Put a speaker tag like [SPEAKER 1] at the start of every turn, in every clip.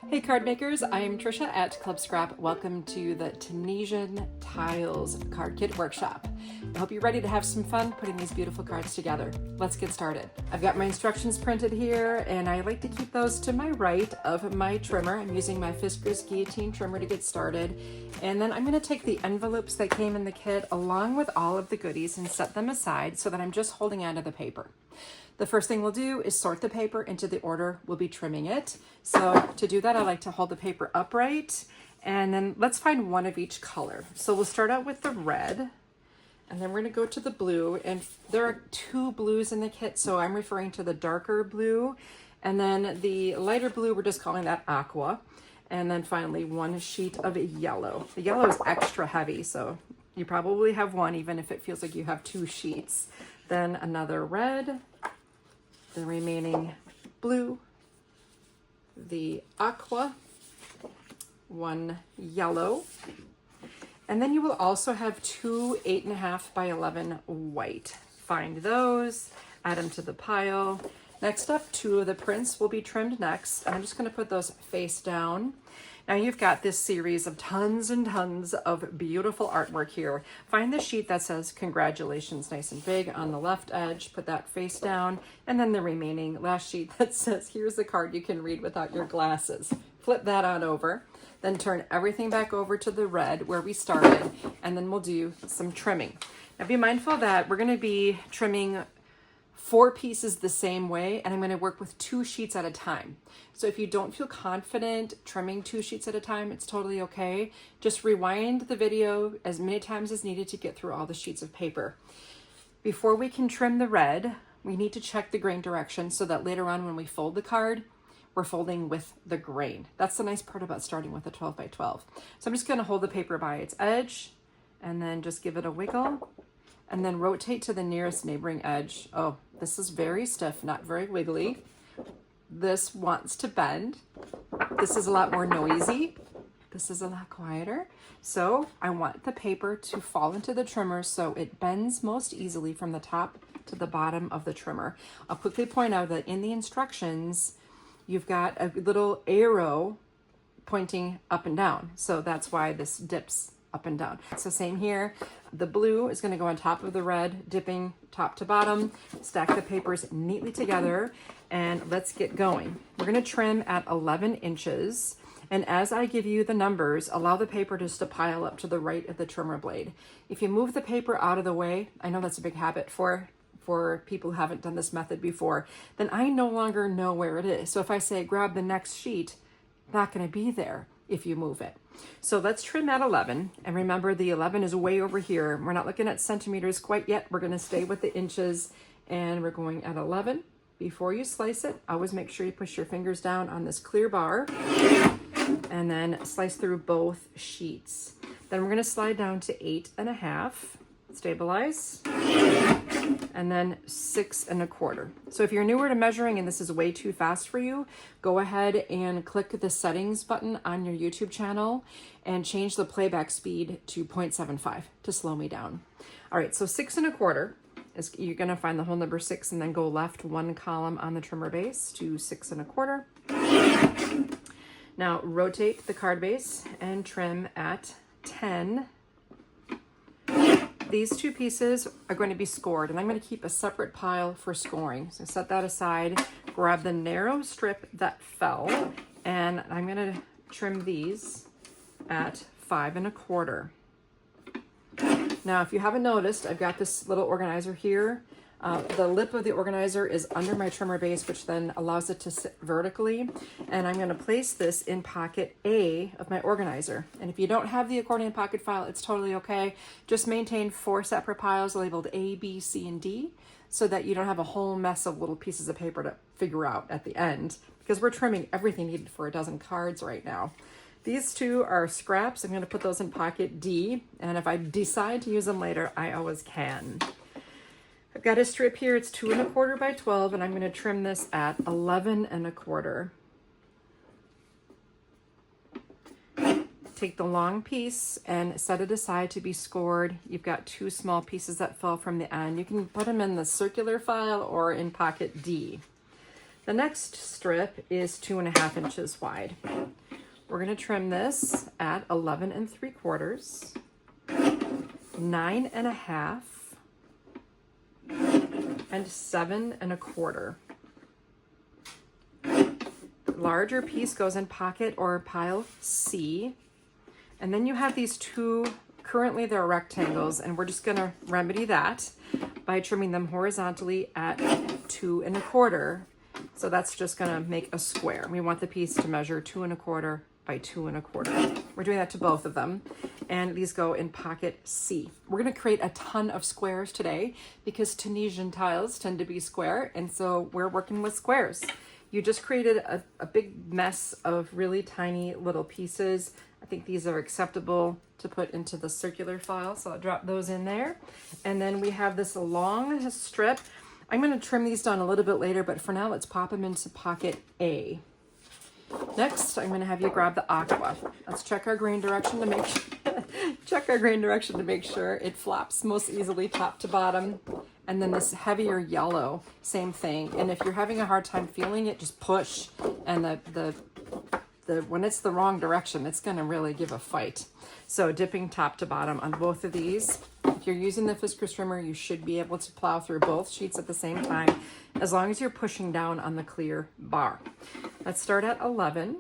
[SPEAKER 1] Hey card makers, I'm Tricia at Club Scrap. Welcome to the Tunisian Tiles Card Kit Workshop. I hope you're ready to have some fun putting these beautiful cards together. Let's get started. I've got my instructions printed here and I like to keep those to my right of my trimmer. I'm using my Fiskars guillotine trimmer to get started. And then I'm going to take the envelopes that came in the kit along with all of the goodies and set them aside so that I'm just holding onto the paper. The first thing we'll do is sort the paper into the order we'll be trimming it. So to do that, I like to hold the paper upright and then let's find one of each color. So we'll start out with the red and then we're going to go to the blue, and there are two blues in the kit, so I'm referring to the darker blue, and then the lighter blue, we're just calling that aqua, and then finally one sheet of yellow. The yellow is extra heavy, so you probably have one even if it feels like you have two sheets. Then another red, the remaining blue, the aqua, one yellow, and then you will also have two 8.5 by 11 white. Find those, add them to the pile. Next up, two of the prints will be trimmed next. I'm just going to put those face down. Now you've got this series of tons and tons of beautiful artwork here. Find the sheet that says congratulations nice and big on the left edge, put that face down, and then the remaining last sheet that says here's the card you can read without your glasses. Flip that on over, then turn everything back over to the red where we started, and then we'll do some trimming. Now be mindful that we're going to be trimming 4 pieces the same way, and I'm going to work with 2 sheets at a time. So if you don't feel confident trimming 2 sheets at a time, it's totally okay. Just rewind the video as many times as needed to get through all the sheets of paper. Before we can trim the red, we need to check the grain direction so that later on when we fold the card, we're folding with the grain. That's the nice part about starting with a 12 by 12. So I'm just going to hold the paper by its edge and then just give it a wiggle and then rotate to the nearest neighboring edge. Oh, this is very stiff, not very wiggly. This wants to bend. This is a lot more noisy. This is a lot quieter. So I want the paper to fall into the trimmer so it bends most easily from the top to the bottom of the trimmer. I'll quickly point out that in the instructions, you've got a little arrow pointing up and down. So that's why this dips up and down. So same here. The blue is going to go on top of the red, dipping top to bottom. Stack the papers neatly together and let's get going. We're going to trim at 11 inches. And as I give you the numbers, allow the paper just to pile up to the right of the trimmer blade. If you move the paper out of the way, I know that's a big habit for people who haven't done this method before, then I no longer know where it is. So if I say grab the next sheet, not going to be there if you move it. So let's trim at 11. And remember, the 11 is way over here. We're not looking at centimeters quite yet. We're going to stay with the inches and we're going at 11. Before you slice it, always make sure you push your fingers down on this clear bar and then slice through both sheets. Then we're going to slide down to 8.5, stabilize, and then 6 1/4. So if you're newer to measuring and this is way too fast for you, go ahead and click the settings button on your YouTube channel and change the playback speed to 0.75 to slow me down. All right, so 6 1/4 is, you're gonna find the whole number 6 and then go left 1 column on the trimmer base to 6 1/4. Now rotate the card base and trim at 10. These 2 pieces are going to be scored, and I'm going to keep a separate pile for scoring. So set that aside, grab the narrow strip that fell, and I'm going to trim these at 5 1/4. Now, if you haven't noticed, I've got this little organizer here. The lip of the organizer is under my trimmer base, which then allows it to sit vertically. And I'm going to place this in pocket A of my organizer. And if you don't have the accordion pocket file, it's totally okay. Just maintain 4 separate piles labeled A, B, C, and D so that you don't have a whole mess of little pieces of paper to figure out at the end, because we're trimming everything needed for a dozen cards right now. These 2 are scraps. I'm going to put those in pocket D. And if I decide to use them later, I always can. I've got a strip here, it's 2 1/4 by 12, and I'm going to trim this at 11 1/4. Take the long piece and set it aside to be scored. You've got 2 small pieces that fell from the end. You can put them in the circular file or in pocket D. The next strip is 2.5 inches wide. We're going to trim this at 11 3/4, 9 1/2, and 7 1/4. Larger piece goes in pocket or pile C. And then you have these two, currently they're rectangles, and we're just going to remedy that by trimming them horizontally at 2 1/4. So that's just going to make a square. We want the piece to measure 2 1/4 by 2 1/4. We're doing that to both of them. And these go in pocket C. We're going to create a ton of squares today because Tunisian tiles tend to be square. And so we're working with squares. You just created a big mess of really tiny little pieces. I think these are acceptable to put into the circular file, so I'll drop those in there. And then we have this long strip. I'm going to trim these down a little bit later, but for now, let's pop them into pocket A. Next, I'm going to have you grab the aqua. Let's check our grain direction to make sure it flops most easily top to bottom. And then this heavier yellow, same thing. And if you're having a hard time feeling it, just push. And when it's the wrong direction, it's going to really give a fight. So dipping top to bottom on both of these. If you're using the Fiskars trimmer, you should be able to plow through both sheets at the same time, as long as you're pushing down on the clear bar. Let's start at 11.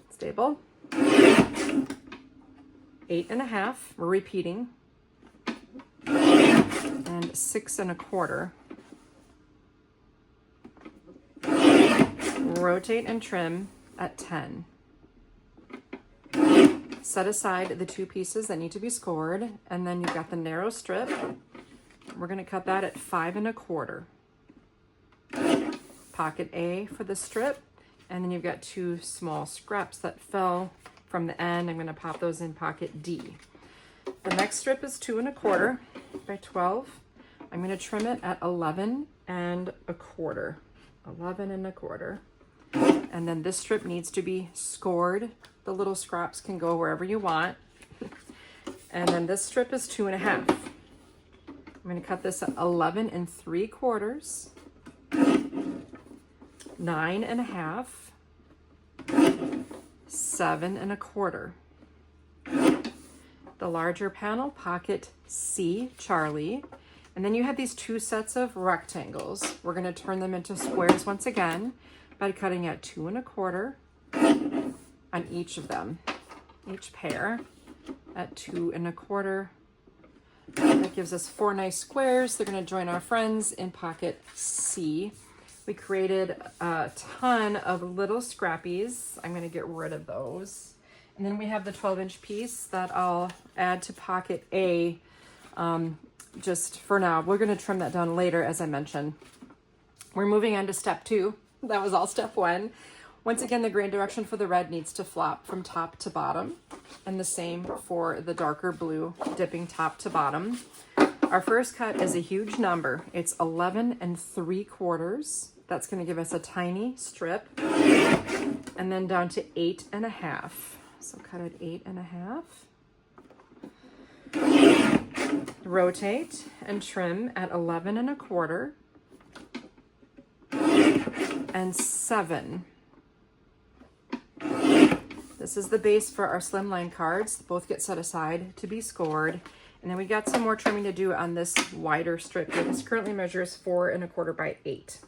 [SPEAKER 1] Stable. 8 1/2. We're repeating. And 6 1/4. Rotate and trim at 10. Set aside the two pieces that need to be scored, and then you've got the narrow strip. We're going to cut that at 5 1/4. Pocket A for the strip, and then you've got two small scraps that fell from the end. I'm going to pop those in pocket D. The next strip is 2 1/4 by 12. I'm going to trim it at 11 1/4. 11 1/4. And then this strip needs to be scored. The little scraps can go wherever you want. And then this strip is 2 1/2. I'm going to cut this at 11 3/4, 9 1/2, 7 1/4. The larger panel, pocket C, Charlie. And then you have these two sets of rectangles. We're going to turn them into squares once again by cutting at 2 1/4 on each of them, each pair at 2 1/4. That gives us 4 nice squares. They're going to join our friends in pocket C. We created a ton of little scrappies. I'm going to get rid of those. And then we have the 12-inch piece that I'll add to pocket A just for now. We're going to trim that down later, as I mentioned. We're moving on to step 2. That was all step 1. Once again, the grain direction for the red needs to flop from top to bottom, and the same for the darker blue, dipping top to bottom. Our first cut is a huge number. It's 11 3/4. That's going to give us a tiny strip, and then down to 8 1/2. So cut at 8 1/2. Rotate and trim at 11 1/4 and 7. This is the base for our slimline cards. Both get set aside to be scored. And then we got some more trimming to do on this wider strip here. This currently measures 4 1/4 by 8.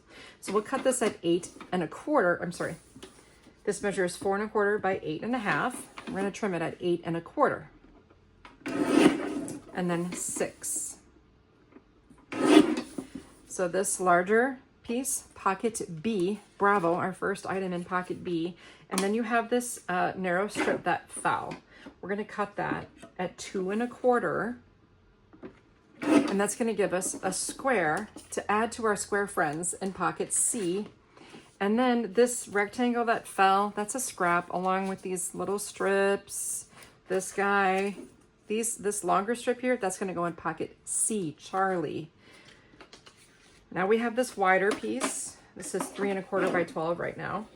[SPEAKER 1] So we'll cut this at 8 1/4. I'm sorry. This measures 4 1/4 by 8 1/2. We're going to trim it at 8 1/4. And then 6. So this larger piece, pocket B, bravo, our first item in pocket B. And then you have this narrow strip that fell. We're going to cut that at 2 1/4. And that's going to give us a square to add to our square friends in pocket C. And then this rectangle that fell, that's a scrap along with these little strips. This guy, this longer strip here, that's going to go in pocket C, Charlie. Now we have this wider piece. This is 3 1/4 by 12 right now.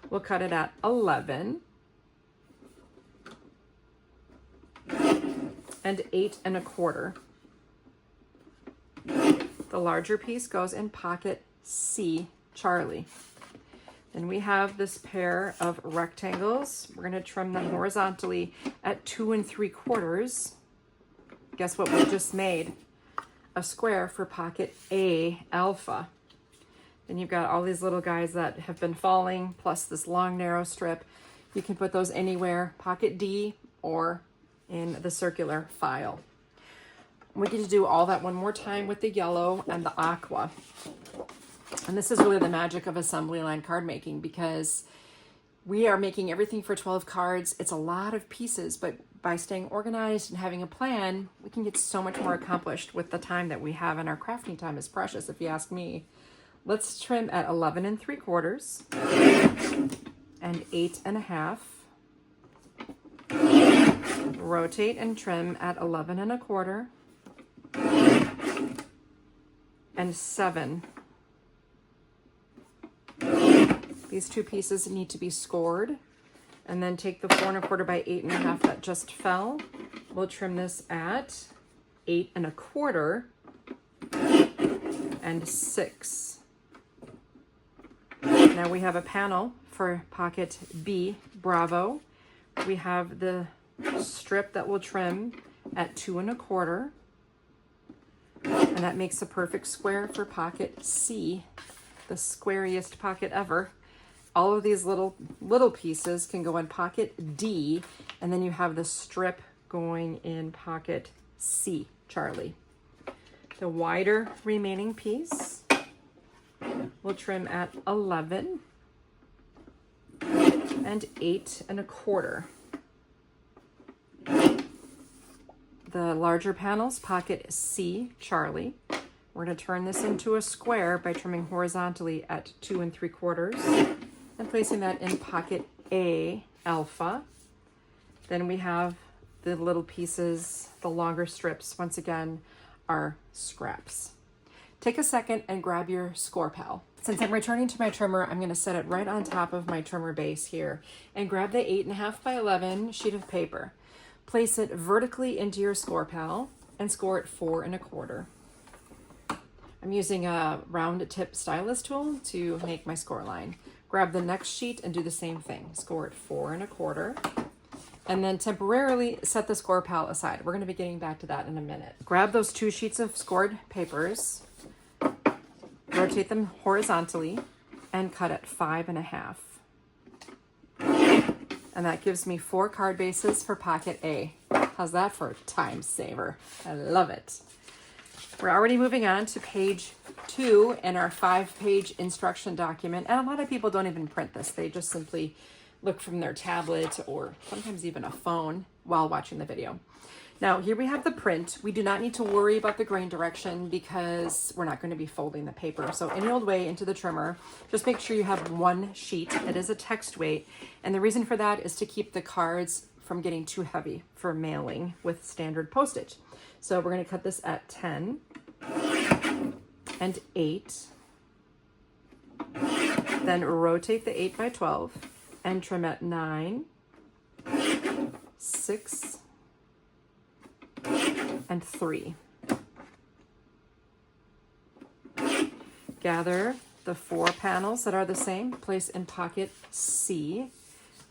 [SPEAKER 1] We'll cut it at 11 and 8 1/4. The larger piece goes in pocket C. Charlie. Then we have this pair of rectangles. We're gonna trim them horizontally at 2 3/4. Guess what we just made? A square for pocket A, alpha. Then you've got all these little guys that have been falling, plus this long narrow strip. You can put those anywhere, pocket D or in the circular file. We get to do all that one more time with the yellow and the aqua. And this is really the magic of assembly line card making, because we are making everything for 12 cards. It's a lot of pieces, but by staying organized and having a plan, we can get so much more accomplished with the time that we have, and our crafting time is precious, if you ask me. Let's trim at 11 3/4 and 8 1/2. Rotate and trim at 11 1/4 and 7. These two pieces need to be scored, and then take the 4 1/4 by 8 1/2 that just fell. We'll trim this at 8 1/4 and 6. Now we have a panel for pocket B, Bravo. We have the strip that we'll trim at 2 1/4, and that makes a perfect square for pocket C, the squariest pocket ever. All of these little pieces can go in pocket D, and then you have the strip going in pocket C, Charlie. The wider remaining piece we'll trim at 11 and 8 1/4. The larger panels, pocket C, Charlie. We're going to turn this into a square by trimming horizontally at 2 3/4 and placing that in pocket A, alpha. Then we have the little pieces, the longer strips, once again, are scraps. Take a second and grab your score pal. Since I'm returning to my trimmer, I'm going to set it right on top of my trimmer base here, and grab the 8 1/2 by 11 sheet of paper. Place it vertically into your score pal and score it 4 1/4. I'm using a round tip stylus tool to make my score line. Grab the next sheet and do the same thing. Score it 4 1/4. And then temporarily set the score pal aside. We're going to be getting back to that in a minute. Grab those 2 sheets of scored papers, rotate them horizontally, and cut at 5 1/2. And that gives me 4 card bases for pocket A. How's that for a time saver? I love it. We're already moving on to page 2 in our 5-page instruction document. And a lot of people don't even print this. They just simply look from their tablet or sometimes even a phone while watching the video. Now, here we have the print. We do not need to worry about the grain direction because we're not going to be folding the paper. So any old way into the trimmer, just make sure you have 1 sheet. It is a text weight. And the reason for that is to keep the cards from getting too heavy for mailing with standard postage. So we're going to cut this at 10 and 8. Then rotate the 8 by 12 and trim at 9, 6, and 3. Gather the 4 panels that are the same, place in pocket C,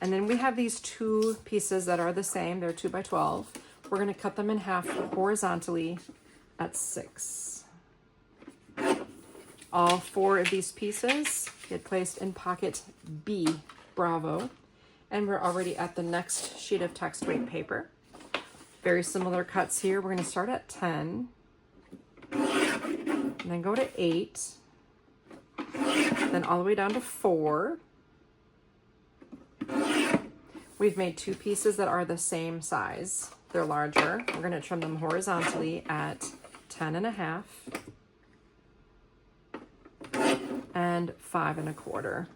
[SPEAKER 1] and then we have these 2 pieces that are the same. They're 2 by 12. We're going to cut them in half horizontally at 6. All 4 of these pieces get placed in pocket B, Bravo, and we're already at the next sheet of text weight paper. Very similar cuts here. We're going to start at 10, and then go to 8, then all the way down to 4. We've made 2 pieces that are the same size. They're larger. We're going to trim them horizontally at 10 1/2 and 5 1/4.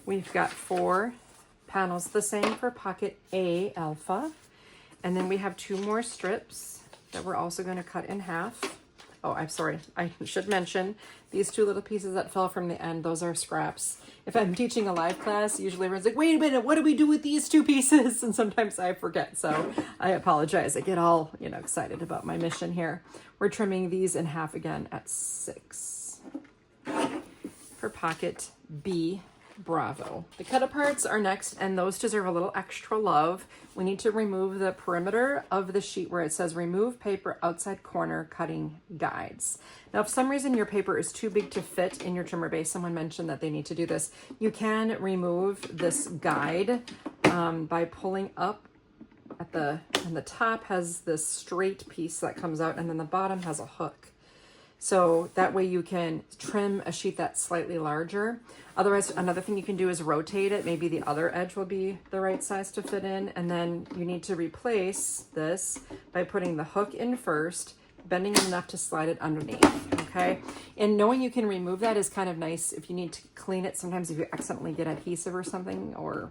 [SPEAKER 1] We've got 4 panels the same for pocket A, alpha, and then we have 2 more strips that we're also going to cut in half. Oh, I'm sorry, I should mention these 2 little pieces that fell from the end, those are scraps. If I'm teaching a live class, usually everyone's like, wait a minute, what do we do with these 2 pieces? And sometimes I forget, so I apologize. I get all, excited about my mission here. We're trimming these in half again at 6. pocket B, Bravo. The Cutaparts are next, and those deserve a little extra love. We need to remove the perimeter of the sheet where it says remove paper outside corner cutting guides. Now, if for some reason your paper is too big to fit in your trimmer base, someone mentioned that they need to do this, you can remove this guide by pulling up at and the top has this straight piece that comes out, and then the bottom has a hook. So that way you can trim a sheet that's slightly larger. Otherwise, another thing you can do is rotate it. Maybe the other edge will be the right size to fit in. And then you need to replace this by putting the hook in first, bending it enough to slide it underneath, okay? And knowing you can remove that is kind of nice if you need to clean it. Sometimes if you accidentally get adhesive or something, or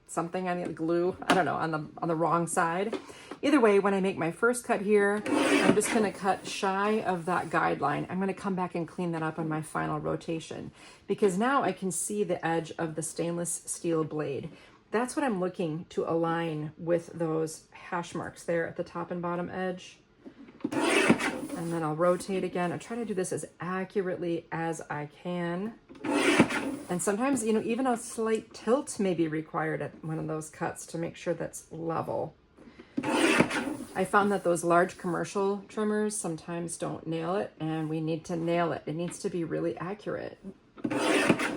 [SPEAKER 1] something on the glue, I don't know, on the wrong side. Either way, when I make my first cut here, I'm just gonna cut shy of that guideline. I'm gonna come back and clean that up on my final rotation, because now I can see the edge of the stainless steel blade. That's what I'm looking to align with those hash marks there at the top and bottom edge. And then I'll rotate again. I try to do this as accurately as I can. And sometimes, you know, even a slight tilt may be required at one of those cuts to make sure that's level. I found that those large commercial trimmers sometimes don't nail it, and we need to nail it. It needs to be really accurate.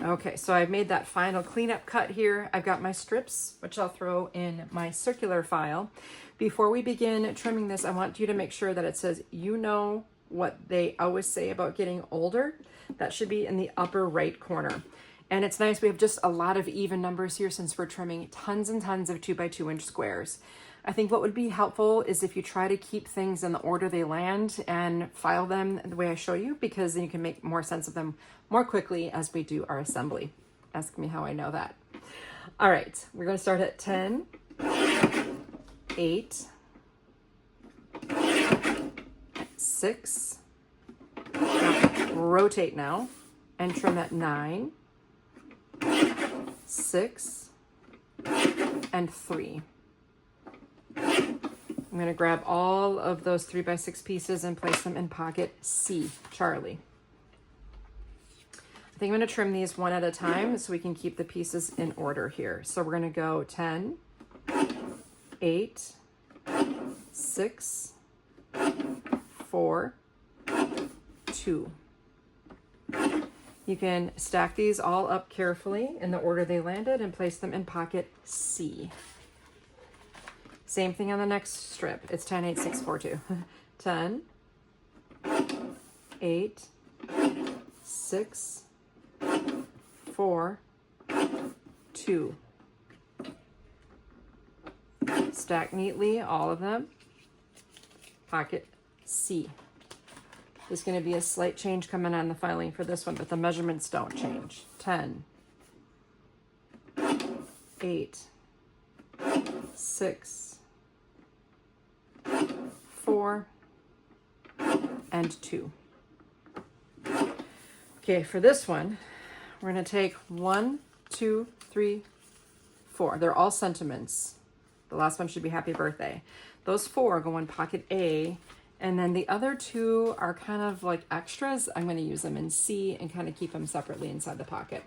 [SPEAKER 1] Okay, so I've made that final cleanup cut here. I've got my strips, which I'll throw in my circular file. Before we begin trimming this, I want you to make sure that it says, you know what they always say about getting older. That should be in the upper right corner. And it's nice, we have just a lot of even numbers here since we're trimming tons and tons of 2x2 inch squares. I think what would be helpful is if you try to keep things in the order they land and file them the way I show you, because then you can make more sense of them more quickly as we do our assembly. Ask me how I know that. All right, we're going to start at 10, 8, 6, rotate now, and trim at 9, 6, and 3. I'm going to grab all of those 3x6 pieces and place them in pocket C, Charlie. I think I'm going to trim these one at a time so we can keep the pieces in order here. So we're going to go 10, 8, 6, 4, 2. You can stack these all up carefully in the order they landed and place them in pocket C. Same thing on the next strip. It's 10, 8, 6, 4, 2. 10, 8, 6, 4, 2. Stack neatly, all of them. Pocket C. There's going to be a slight change coming on the filing for this one, but the measurements don't change. 10, 8, 6, 4, and 2. Okay, for this one, we're going to take 1, 2, 3, 4. They're all sentiments. The last one should be happy birthday. Those 4 go in pocket A, and then the other 2 are kind of like extras. I'm going to use them in C and kind of keep them separately inside the pocket.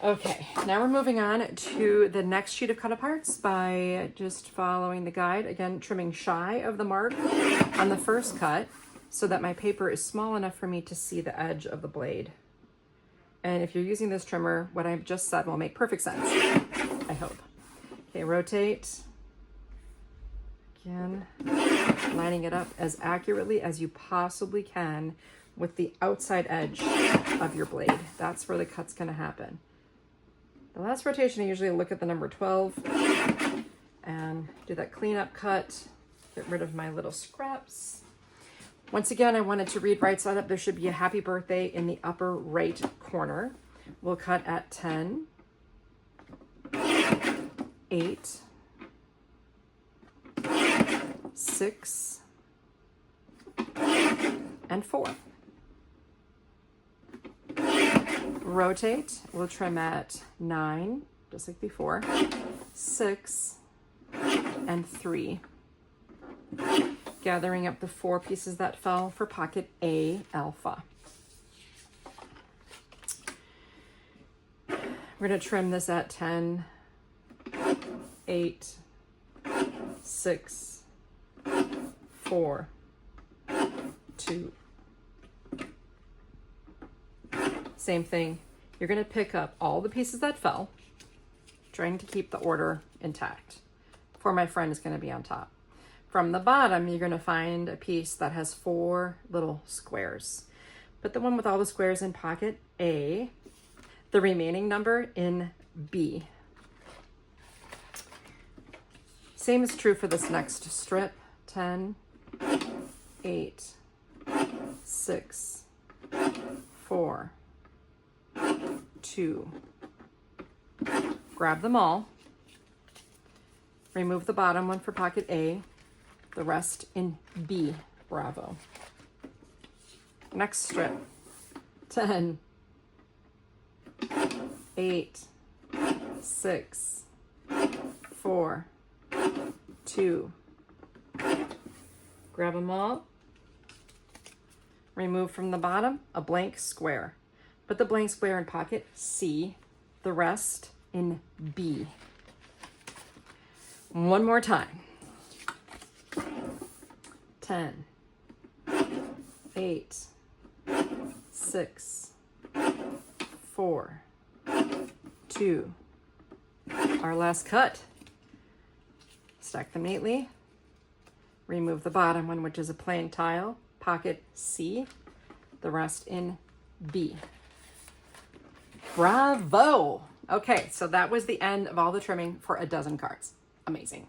[SPEAKER 1] Okay, now we're moving on to the next sheet of Cutaparts by just following the guide. Again, trimming shy of the mark on the first cut so that my paper is small enough for me to see the edge of the blade. And if you're using this trimmer, what I've just said will make perfect sense, I hope. Okay, rotate. Again, lining it up as accurately as you possibly can with the outside edge of your blade. That's where the cut's gonna happen. The last rotation, I usually look at the number 12 and do that cleanup cut, get rid of my little scraps. Once again, I wanted to read right side up. There should be a happy birthday in the upper right corner. We'll cut at 10, 8, 6, and 4. Rotate, we'll trim at 9, just like before, 6, and 3. Gathering up the 4 pieces that fell for pocket A alpha. We're going to trim this at 10, 8, 6, 4, 2. Same thing. You're going to pick up all the pieces that fell, trying to keep the order intact. For my friend is going to be on top. From the bottom, you're going to find a piece that has 4 little squares. Put the one with all the squares in pocket A, the remaining number in B. Same is true for this next strip. 10, 8, 6, 4, 2. Grab them all. Remove the bottom one for pocket A, the rest in B. Bravo. Next strip. 10, 8, 6, 4, 2. Grab them all. Remove from the bottom a blank square. Put the blank square in pocket C, the rest in B. One more time. 10, 8, 6, 4, 2. Our last cut. Stack them neatly. Remove the bottom one, which is a plain tile. Pocket C, the rest in B. Bravo! Okay, so that was the end of all the trimming for a dozen cards. Amazing.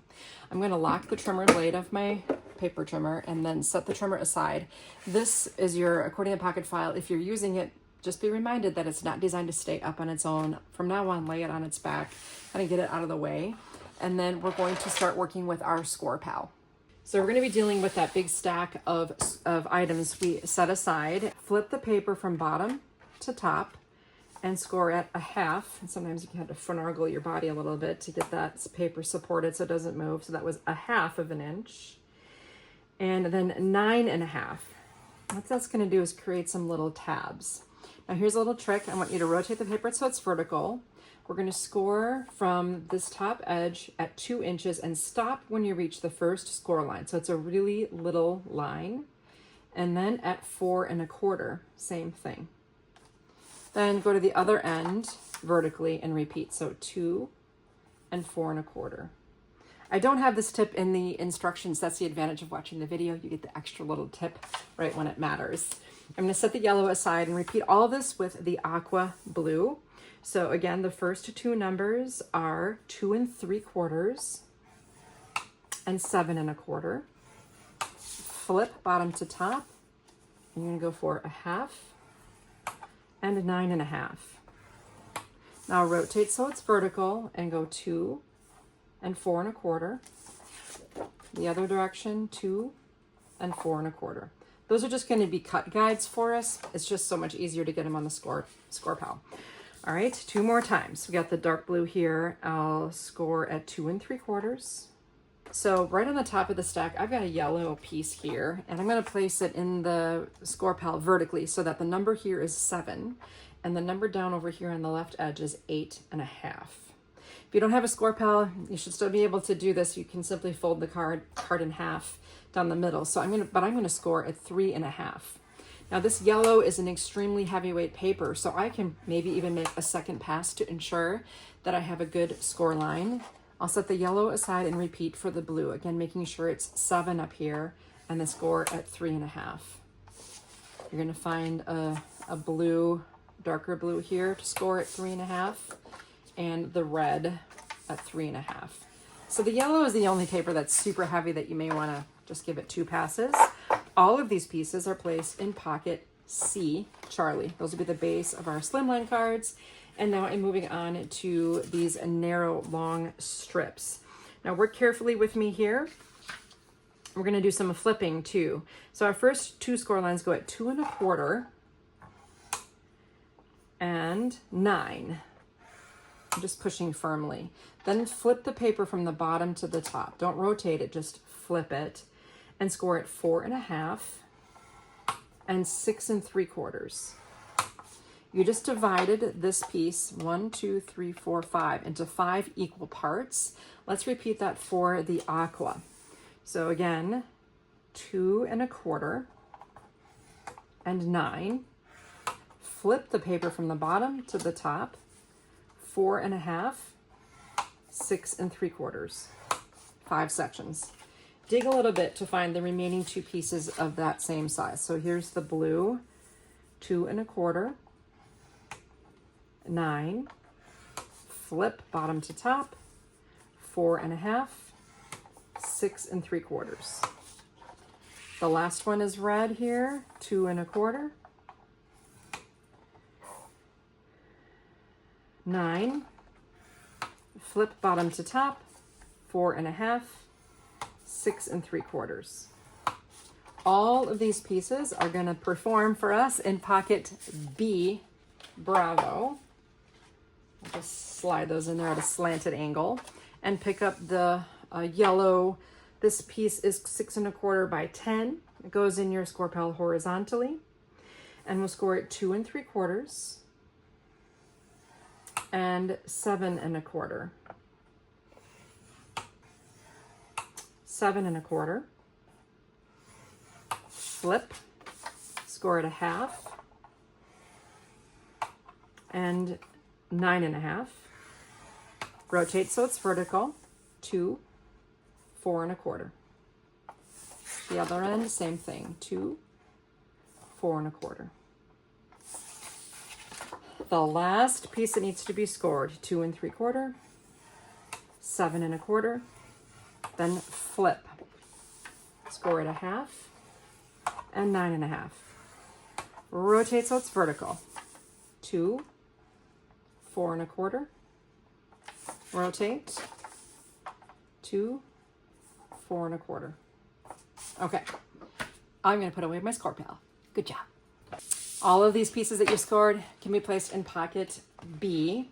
[SPEAKER 1] I'm going to lock the trimmer blade of my paper trimmer and then set the trimmer aside. This is your accordion pocket file. If you're using it, just be reminded that it's not designed to stay up on its own. From now on, lay it on its back, kind of get it out of the way. And then we're going to start working with our score pal. So we're going to be dealing with that big stack of items we set aside. Flip the paper from bottom to top and score at a half. And sometimes you have to finagle your body a little bit to get that paper supported so it doesn't move. So that was a 1/2 inch. And then 9.5. What that's going to do is create some little tabs. Now here's a little trick. I want you to rotate the paper so it's vertical. We're going to score from this top edge at 2 inches and stop when you reach the first score line. So it's a really little line. And then at 4.25, same thing. Then go to the other end vertically and repeat. So 2 and 4.25. I don't have this tip in the instructions. That's the advantage of watching the video. You get the extra little tip right when it matters. I'm going to set the yellow aside and repeat all of this with the aqua blue. So again, the first 2 numbers are 2 3/4 and 7.25. Flip bottom to top. I'm going to go for a 1/2 and a 9.5. Now rotate so it's vertical and go 2 and 4.25. The other direction, 2 and 4.25. Those are just going to be cut guides for us. It's just so much easier to get them on the score pal. All right, 2 more times. We got the dark blue here. I'll score at 2 3/4. So right on the top of the stack, I've got a yellow piece here, and I'm going to place it in the score pal vertically so that the number here is 7, and the number down over here on the left edge is 8.5. If you don't have a score pal, you should still be able to do this. You can simply fold the card in half down the middle. So I'm going to score at 3.5. Now this yellow is an extremely heavyweight paper, so I can maybe even make a second pass to ensure that I have a good score line. I'll set the yellow aside and repeat for the blue. Again, making sure it's 7 up here and the score at 3.5. You're going to find a blue, darker blue here to score at 3.5, and the red at 3.5. So the yellow is the only paper that's super heavy that you may want to just give it 2 passes. All of these pieces are placed in pocket C, Charlie. Those will be the base of our slimline cards. And now I'm moving on to these narrow, long strips. Now work carefully with me here. We're going to do some flipping too. So our first 2 score lines go at 2 1/4 and 9. I'm just pushing firmly. Then flip the paper from the bottom to the top. Don't rotate it, just flip it. And score at 4.5 and 6 3/4. You just divided this piece, 1, 2, 3, 4, 5, into 5 equal parts. Let's repeat that for the aqua. So again, 2 1/4 and 9. Flip the paper from the bottom to the top, 4 1/2, 6 3/4, 5 sections. Dig a little bit to find the remaining 2 pieces of that same size. So here's the blue, 2 1/4, 9, flip bottom to top, 4 1/2, 6 3/4. The last one is red here, 2 1/4, 9, flip bottom to top, 4 1/2, 6 3/4. All of these pieces are going to perform for us in pocket B, Bravo. I'll just slide those in there at a slanted angle and pick up the yellow. This piece is 6 1/4 by 10. It goes in your score pile horizontally, and we'll score it 2 3/4 and 7 1/4. 7 1/4. Flip, score it a half, and 9 1/2. Rotate so it's vertical, 2, 4 1/4. The other end, same thing, 2, 4 1/4. The last piece that needs to be scored, 2 3/4, 7 1/4, then flip. Score it a half and 9 1/2. Rotate so it's vertical, 2, 4 1/4. Rotate, 2, 4 1/4. Okay, I'm going to put away my score pile. Good job. All of these pieces that you scored can be placed in pocket B,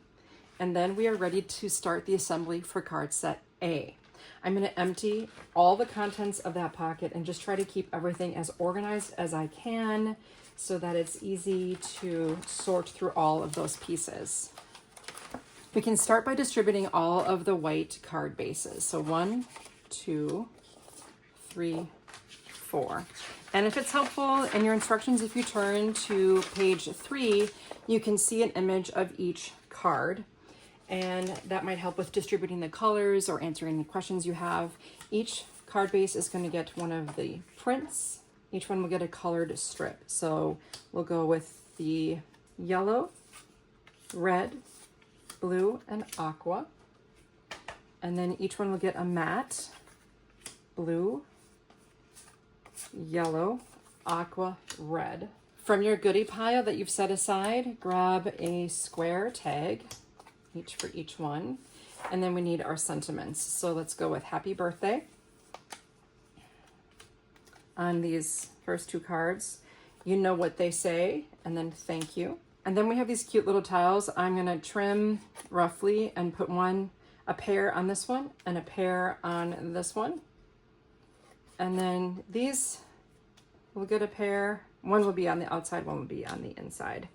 [SPEAKER 1] and then we are ready to start the assembly for card set A. I'm going to empty all the contents of that pocket and just try to keep everything as organized as I can so that it's easy to sort through all of those pieces. We can start by distributing all of the white card bases. So 1, 2, 3, 4. And if it's helpful in your instructions, if you turn to page 3, you can see an image of each card. And that might help with distributing the colors or answering any questions you have. Each card base is going to get one of the prints. Each one will get a colored strip. So we'll go with the yellow, red, blue, and aqua. And then each one will get a matte, blue, yellow, aqua, red. From your goodie pile that you've set aside, grab a square tag, each for each one. And then we need our sentiments. So let's go with happy birthday on these first 2 cards. You know what they say, and then thank you. And then we have these cute little tiles. I'm gonna trim roughly and put a pair on this one and a pair on this one. And then these will get a pair. One will be on the outside, one will be on the inside.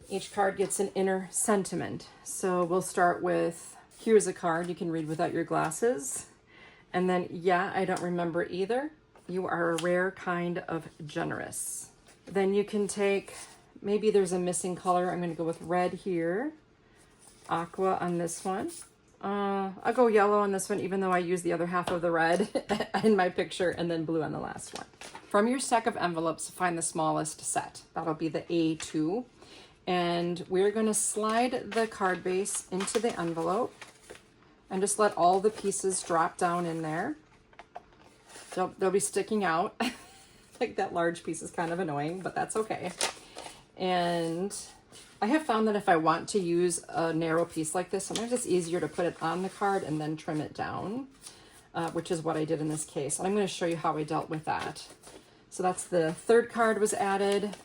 [SPEAKER 1] Each card gets an inner sentiment. So we'll start with, here's a card you can read without your glasses. And then, yeah, I don't remember either. You are a rare kind of generous. Then you can take, maybe there's a missing color. I'm going to go with red here, aqua on this one. I'll go yellow on this one, even though I use the other half of the red in my picture, and then blue on the last one. From your stack of envelopes, find the smallest set. That'll be the A2. And we're going to slide the card base into the envelope and just let all the pieces drop down in there. They'll be sticking out. Like that large piece is kind of annoying, but that's okay. And I have found that if I want to use a narrow piece like this, sometimes it's easier to put it on the card and then trim it down, which is what I did in this case. And I'm going to show you how I dealt with that. So that's the third card was added,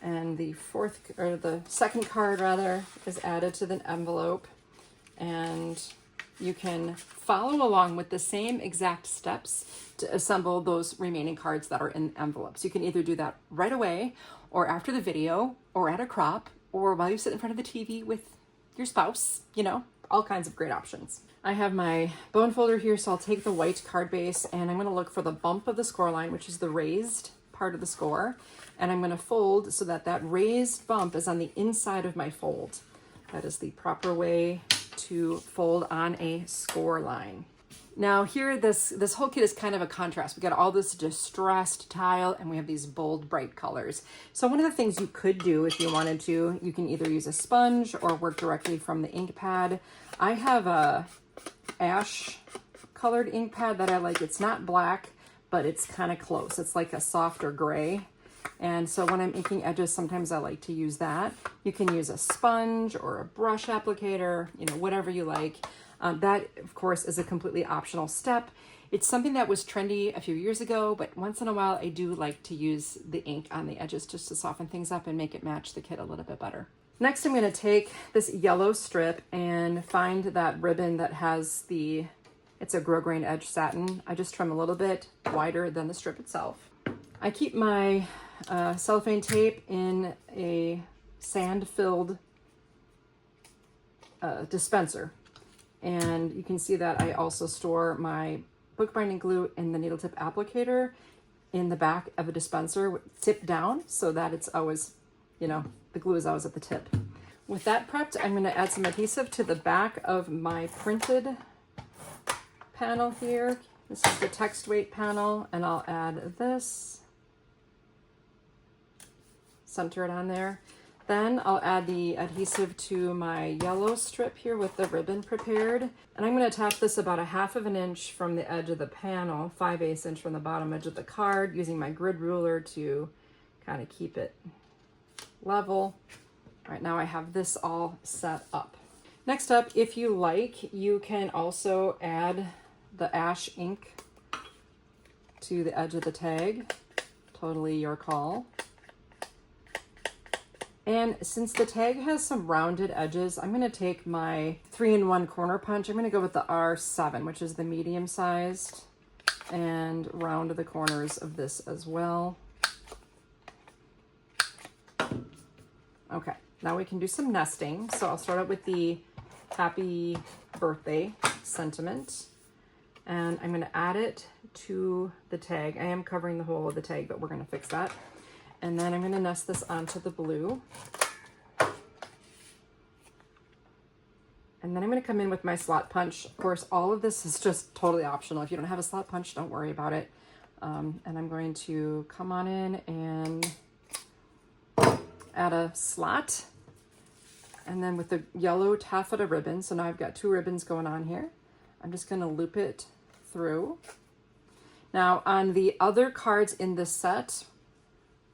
[SPEAKER 1] and the second card rather is added to the envelope, and you can follow along with the same exact steps to assemble those remaining cards that are in envelopes. You can either do that right away, or after the video, or at a crop, or while you sit in front of the TV with your spouse, you know, all kinds of great options. I have my bone folder here, so I'll take the white card base and I'm going to look for the bump of the score line, which is the raised part of the score. And I'm going to fold so that that raised bump is on the inside of my fold. That is the proper way to fold on a score line. Now here, this whole kit is kind of a contrast. We got all this distressed tile and we have these bold, bright colors. So one of the things you could do if you wanted to, you can either use a sponge or work directly from the ink pad. I have a ash colored ink pad that I like. It's not black, but it's kind of close. It's like a softer gray. And so when I'm inking edges, sometimes I like to use that. You can use a sponge or a brush applicator, you know, whatever you like. That, of course, is a completely optional step. It's something that was trendy a few years ago, but once in a while, I do like to use the ink on the edges just to soften things up and make it match the kit a little bit better. Next, I'm going to take this yellow strip and find that ribbon that has it's a grosgrain edge satin. I just trim a little bit wider than the strip itself. I keep my cellophane tape in a sand-filled dispenser. And you can see that I also store my bookbinding glue in the needle tip applicator in the back of a dispenser, tip down, so that it's always, you know, the glue is always at the tip. With that prepped, I'm going to add some adhesive to the back of my printed panel here. This is the text weight panel, and I'll add this. Center it on there. Then I'll add the adhesive to my yellow strip here with the ribbon prepared. And I'm going to attach this about 1/2 inch from the edge of the panel, 5/8 inch from the bottom edge of the card, using my grid ruler to kind of keep it level. All right, now I have this all set up. Next up, if you like, you can also add the ash ink to the edge of the tag. Totally your call. And since the tag has some rounded edges, I'm going to take my 3-in-1 corner punch. I'm going to go with the R7, which is the medium sized, and round the corners of this as well. Okay, now we can do some nesting. So I'll start out with the happy birthday sentiment, and I'm going to add it to the tag. I am covering the whole of the tag, but we're going to fix that. And then I'm going to nest this onto the blue. And then I'm going to come in with my slot punch. Of course, all of this is just totally optional. If you don't have a slot punch, don't worry about it. And I'm going to come on in and add a slot. And then with the yellow taffeta ribbon, so now I've got 2 ribbons going on here. I'm just going to loop it through. Now on the other cards in this set,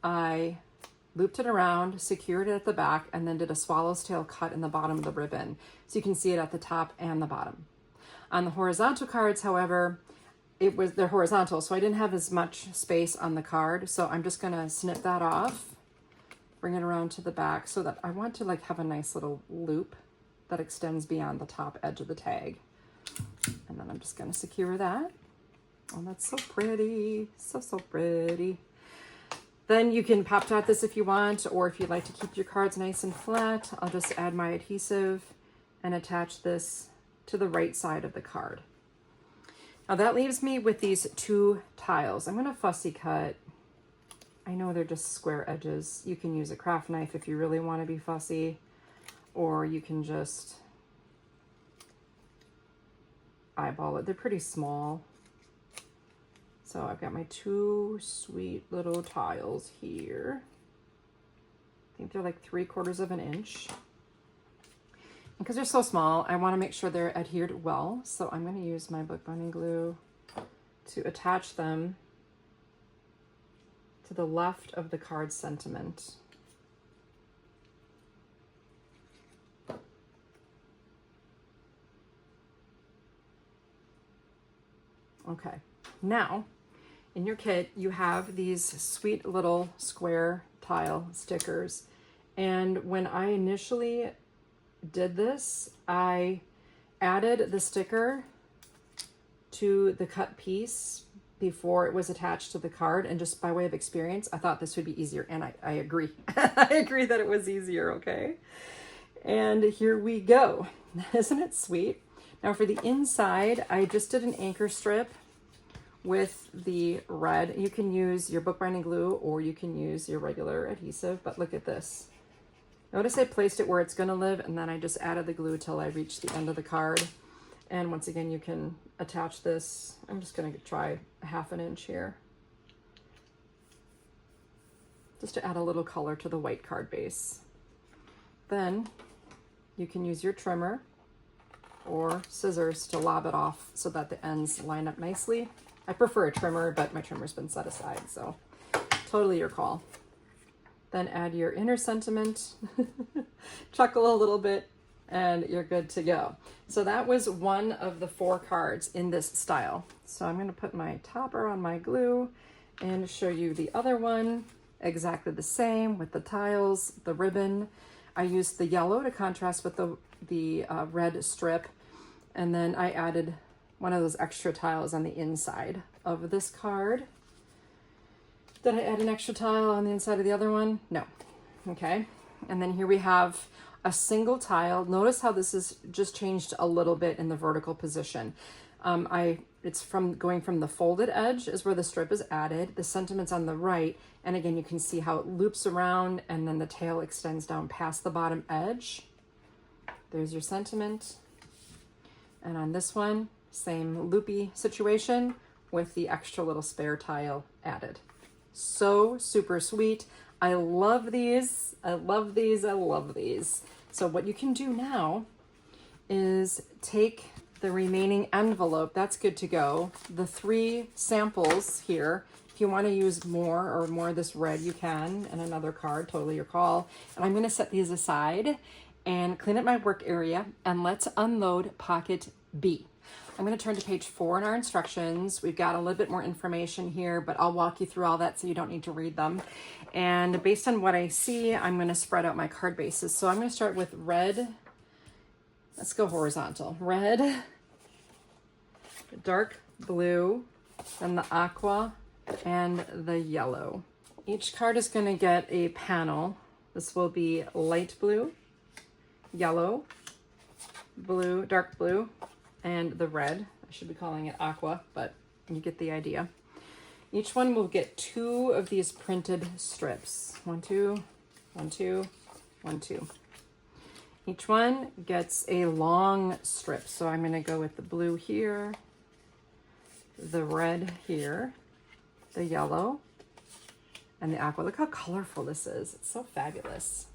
[SPEAKER 1] I looped it around, secured it at the back, and then did a swallow's tail cut in the bottom of the ribbon. So you can see it at the top and the bottom. On the horizontal cards, however, they're horizontal, so I didn't have as much space on the card. So I'm just gonna snip that off, bring it around to the back so that I want to like have a nice little loop that extends beyond the top edge of the tag. And then I'm just gonna secure that. Oh, that's so pretty, so pretty. Then you can pop dot this if you want, or if you'd like to keep your cards nice and flat, I'll just add my adhesive and attach this to the right side of the card. Now that leaves me with these 2 tiles. I'm going to fussy cut. I know they're just square edges. You can use a craft knife if you really want to be fussy, or you can just eyeball it. They're pretty small. So I've got my 2 sweet little tiles here. I think they're like 3/4 inch. Because they're so small, I want to make sure they're adhered well. So I'm going to use my bookbinding glue to attach them to the left of the card sentiment. Okay, now in your kit, you have these sweet little square tile stickers. And when I initially did this, I added the sticker to the cut piece before it was attached to the card, and just by way of experience, I thought this would be easier, and I agree. I agree that it was easier, okay? And here we go. Isn't it sweet? Now for the inside, I just did an anchor strip with the red. You can use your bookbinding glue or you can use your regular adhesive, but look at this. Notice I placed it where it's gonna live, and then I just added the glue till I reached the end of the card. And once again, you can attach this. I'm just gonna try a 1/2 inch here, just to add a little color to the white card base. Then you can use your trimmer or scissors to lob it off so that the ends line up nicely. I prefer a trimmer, but my trimmer's been set aside, so totally your call. Then add your inner sentiment, chuckle a little bit, and you're good to go. So that was one of the 4 cards in this style. So I'm gonna put my topper on my glue and show you the other one, exactly the same with the tiles, the ribbon. I used the yellow to contrast with the red strip, and then I added one of those extra tiles on the inside of this card. Did I add an extra tile on the inside of the other one? No. Okay. And then here we have a single tile. Notice how this is just changed a little bit in the vertical position. It's from going from the folded edge is where the strip is added. The sentiment's on the right. And again, you can see how it loops around and then the tail extends down past the bottom edge. There's your sentiment. And on this one, same loopy situation with the extra little spare tile added. So super sweet. I love these. I love these. I love these. So what you can do now is take the remaining envelope. That's good to go. The 3 samples here. If you want to use more of this red, you can, and another card, totally your call. And I'm going to set these aside and clean up my work area, and let's unload pocket B. I'm going to turn to page 4 in our instructions. We've got a little bit more information here, but I'll walk you through all that so you don't need to read them. And based on what I see, I'm going to spread out my card bases. So I'm going to start with red. Let's go horizontal. Red, dark blue, then the aqua, and the yellow. Each card is going to get a panel. This will be light blue, yellow, blue, dark blue, and the red. I should be calling it aqua, but you get the idea. Each one will get 2 of these printed strips. 1, 2, 1, 2, 1, 2. Each one gets a long strip. So I'm going to go with the blue here, the red here, the yellow, and the aqua. Look how colorful this is. It's so fabulous.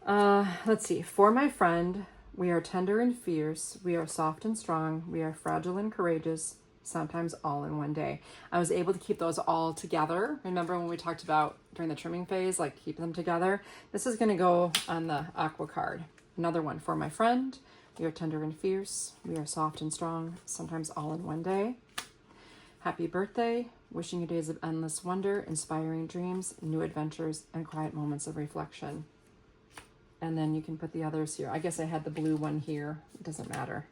[SPEAKER 1] Let's see. For my friend, we are tender and fierce. We are soft and strong. We are fragile and courageous, sometimes all in one day. I was able to keep those all together. Remember when we talked about during the trimming phase, like keep them together? This is going to go on the aqua card. Another one. For my friend, we are tender and fierce. We are soft and strong, sometimes all in one day. Happy birthday. Wishing you days of endless wonder, inspiring dreams, new adventures, and quiet moments of reflection. And then you can put the others here. I guess I had the blue one here. It doesn't matter.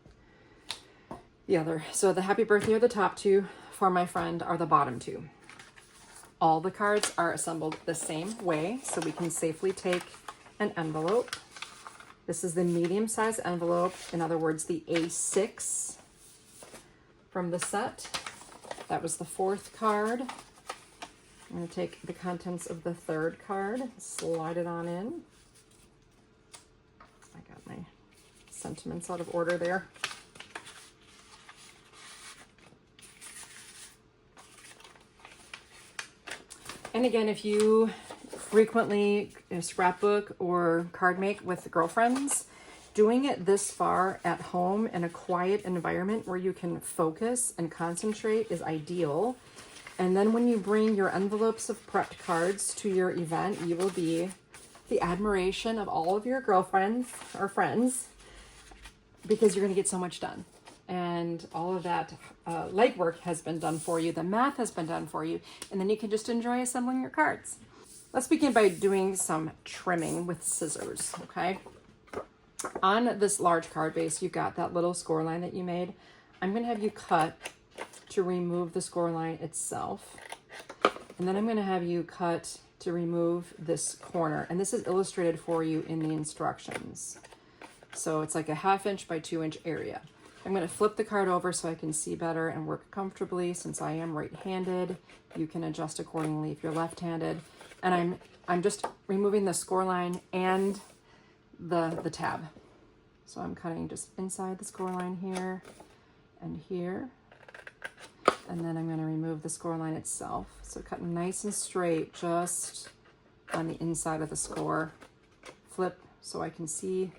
[SPEAKER 1] The other. So the happy birthday are the top 2. For my friend are the bottom 2. All the cards are assembled the same way, so we can safely take an envelope. This is the medium-sized envelope. In other words, the A6 from the set. That was the 4th card. I'm going to take the contents of the 3rd card, slide it on in. I got my sentiments out of order there. And again, if you frequently scrapbook or card make with girlfriends, doing it this far at home in a quiet environment where you can focus and concentrate is ideal. And then when you bring your envelopes of prepped cards to your event, you will be the admiration of all of your girlfriends or friends, because you're going to get so much done. And all of that legwork has been done for you. The math has been done for you. And then you can just enjoy assembling your cards. Let's begin by doing some trimming with scissors, okay? On this large card base, you've got that little score line that you made. I'm going to have you cut to remove the score line itself. And then I'm going to have you cut to remove this corner. And this is illustrated for you in the instructions. So it's like a 1/2 inch by 2 inch area. I'm going to flip the card over so I can see better and work comfortably. Since I am right-handed, you can adjust accordingly if you're left-handed. And I'm just removing the score line and the tab. So I'm cutting just inside the score line here and here. And then I'm going to remove the score line itself. So cut nice and straight just on the inside of the score. Flip so I can see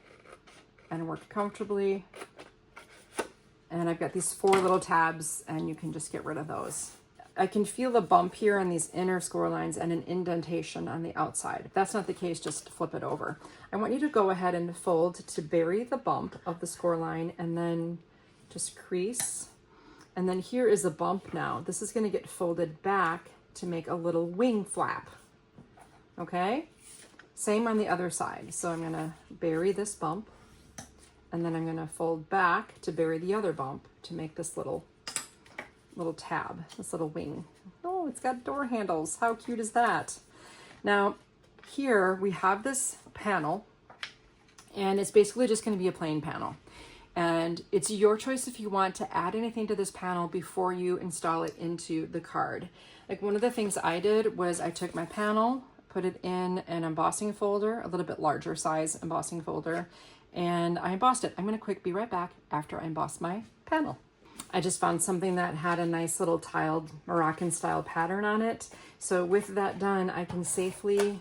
[SPEAKER 1] and work comfortably. And I've got these 4 little tabs, and you can just get rid of those. I can feel a bump here on these inner score lines and an indentation on the outside. If that's not the case, just flip it over. I want you to go ahead and fold to bury the bump of the score line, and then just crease. And then here is a bump now. This is going to get folded back to make a little wing flap. Okay? Same on the other side. So I'm going to bury this bump, and then I'm going to fold back to bury the other bump to make this little tab, this little wing. Oh, it's got door handles. How cute is that? Now, here we have this panel, and it's basically just going to be a plain panel. And it's your choice if you want to add anything to this panel before you install it into the card. Like, one of the things I did was I took my panel, put it in an embossing folder, a little bit larger size embossing folder, and I embossed it. I'm going to be right back after I emboss my panel. I just found something that had a nice little tiled Moroccan style pattern on it. So with that done, I can safely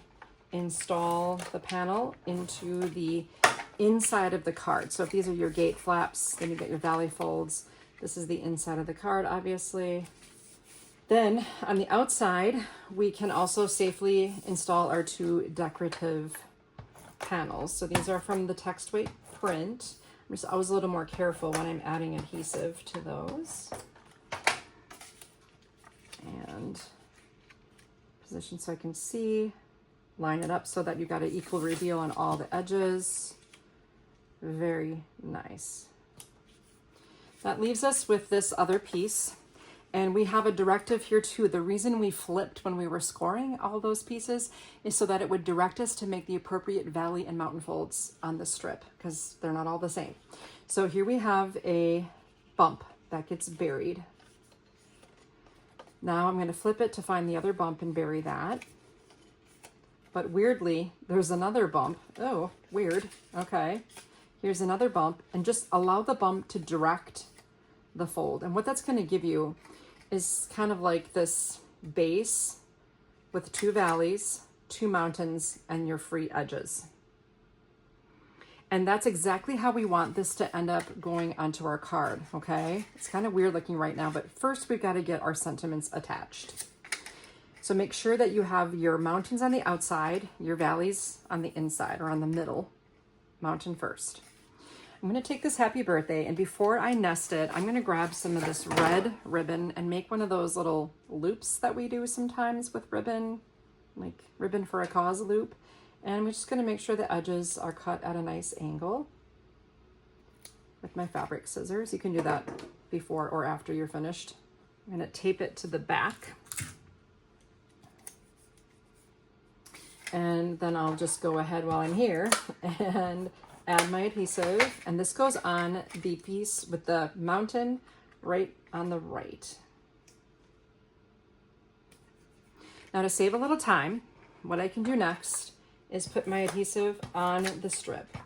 [SPEAKER 1] install the panel into the inside of the card. So if these are your gate flaps, then you get your valley folds. This is the inside of the card, obviously. Then on the outside, we can also safely install our 2 decorative panels. So these are from the text weight print. I'm just always a little more careful when I'm adding adhesive to those. And position so I can see. Line it up so that you've got an equal reveal on all the edges. Very nice. That leaves us with this other piece. And we have a directive here too. The reason we flipped when we were scoring all those pieces is so that it would direct us to make the appropriate valley and mountain folds on the strip, because they're not all the same. So here we have a bump that gets buried. Now I'm going to flip it to find the other bump and bury that. But weirdly, there's another bump. Oh, weird. Okay. Here's another bump, and just allow the bump to direct the fold. And what that's going to give you is kind of like this base with 2 valleys, 2 mountains, and your free edges. And that's exactly how we want this to end up going onto our card, okay? It's kind of weird looking right now, but first we've got to get our sentiments attached. So make sure that you have your mountains on the outside, your valleys on the inside or on the middle. Mountain first. I'm going to take this happy birthday, and before I nest it, I'm going to grab some of this red ribbon and make one of those little loops that we do sometimes with ribbon, like ribbon for a cause loop. And we're just going to make sure the edges are cut at a nice angle with my fabric scissors. You can do that before or after you're finished. I'm going to tape it to the back. And then I'll just go ahead while I'm here and add my adhesive. And this goes on the piece with the mountain right on the right. Now, to save a little time, what I can do next is put my adhesive on the strip.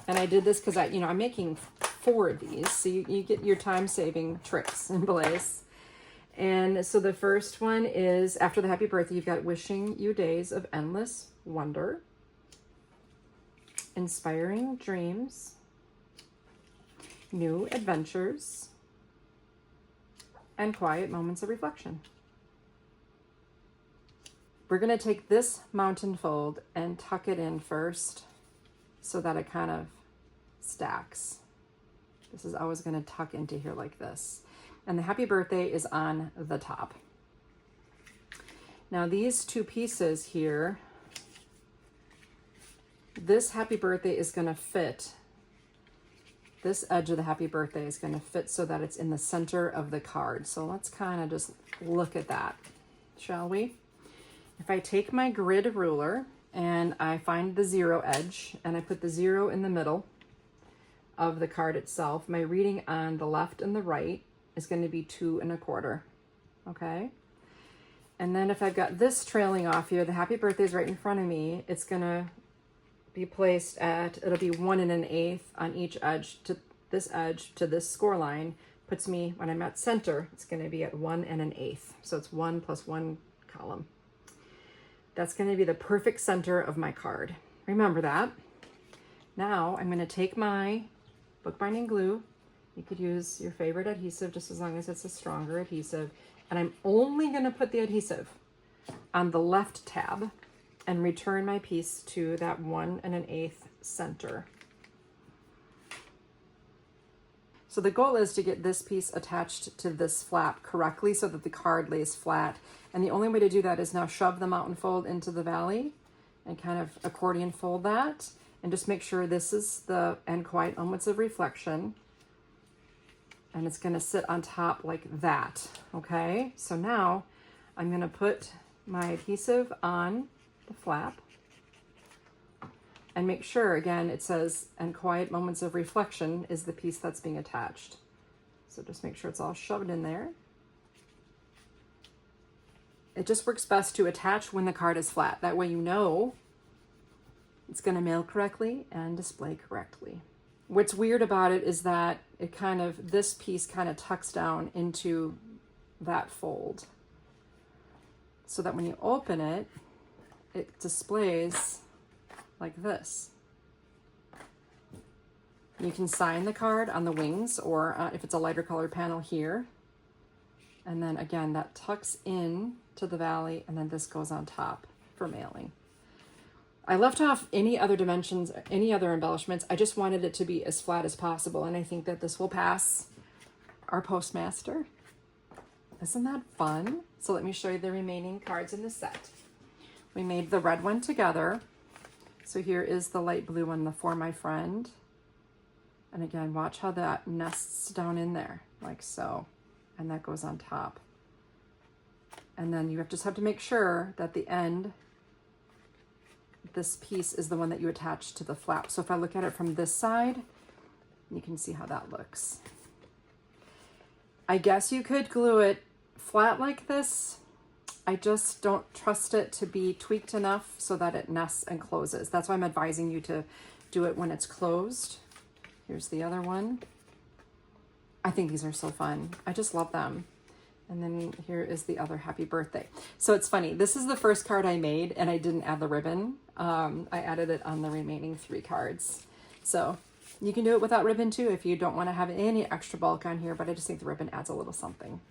[SPEAKER 1] And I did this because I'm making 4 of these, so you get your time-saving tricks in place. And so the first one is, after the happy birthday, you've got wishing you days of endless wonder, inspiring dreams, new adventures, and quiet moments of reflection. We're going to take this mountain fold and tuck it in first so that it kind of stacks. This is always going to tuck into here like this. And the happy birthday is on the top. Now these 2 pieces here, this happy birthday is going to fit. This edge of the happy birthday is going to fit so that it's in the center of the card. So let's kind of just look at that, shall we? If I take my grid ruler and I find the 0 edge and I put the 0 in the middle of the card itself, my reading on the left and the right is going to be 2 1/4. Okay. And then if I've got this trailing off here, the happy birthday is right in front of me. It's going to be placed at, it'll be 1 1/8 on each edge to this score line. Puts me, when I'm at center, it's going to be at 1 1/8. So it's 1 + 1 column. That's going to be the perfect center of my card. Remember that. Now I'm going to take my bookbinding glue. You could use your favorite adhesive just as long as it's a stronger adhesive. And I'm only going to put the adhesive on the left tab and return my piece to that 1 1/8 center. So the goal is to get this piece attached to this flap correctly so that the card lays flat. And the only way to do that is now shove the mountain fold into the valley and kind of accordion fold that. And just make sure this is the and quiet moments of reflection. And it's going to sit on top like that. Okay, so now I'm going to put my adhesive on the flap and make sure, again, it says and quiet moments of reflection is the piece that's being attached. So just make sure it's all shoved in there. It just works best to attach when the card is flat. That way you know it's going to mail correctly and display correctly. What's weird about it is that it kind of, this piece kind of tucks down into that fold so that when you open it, it displays like this. You can sign the card on the wings or if it's a lighter colored panel here. And then again, that tucks in to the valley and then this goes on top for mailing. I left off any other dimensions, any other embellishments. I just wanted it to be as flat as possible. And I think that this will pass our postmaster. Isn't that fun? So let me show you the remaining cards in the set. We made the red one together. So here is the light blue one, the For My Friend. And again, watch how that nests down in there, like so. And that goes on top. And then you just have to make sure that the end, this piece is the one that you attach to the flap. So if I look at it from this side, you can see how that looks. I guess you could glue it flat like this. I just don't trust it to be tweaked enough so that it nests and closes. That's why I'm advising you to do it when it's closed. Here's the other one. I think these are so fun. I just love them. And then here is the other happy birthday. So it's funny. This is the first card I made and I didn't add the ribbon. I added it on the remaining 3 cards. So you can do it without ribbon too if you don't want to have any extra bulk on here, but I just think the ribbon adds a little something.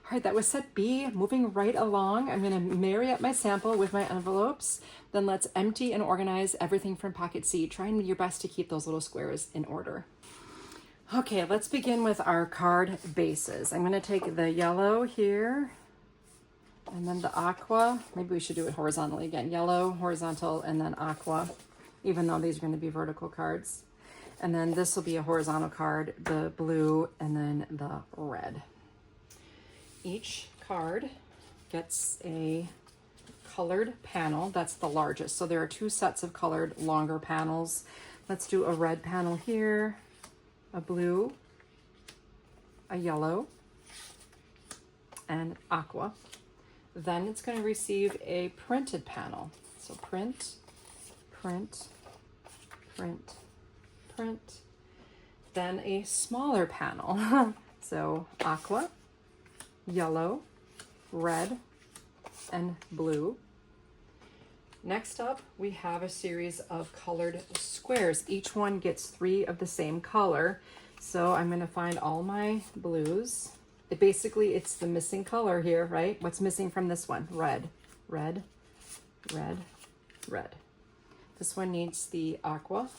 [SPEAKER 1] All right, that was set B. Moving right along, I'm going to marry up my sample with my envelopes. Then let's empty and organize everything from pocket C. Try and do your best to keep those little squares in order. Okay, let's begin with our card bases. I'm going to take the yellow here and then the aqua. Maybe we should do it horizontally again. Yellow, horizontal, and then aqua, even though these are going to be vertical cards. And then this will be a horizontal card, the blue, and then the red. Each card gets a colored panel. That's the largest. So there are 2 sets of colored longer panels. Let's do a red panel here, a blue, a yellow, and aqua. Then it's going to receive a printed panel. So print, print, print, print. Then a smaller panel. So aqua, yellow, red, and blue. Next up, we have a series of colored squares. Each one gets 3 of the same color. So I'm going to find all my blues. It's the missing color here, right? What's missing from this one? Red, red, red, red. This one needs the aqua,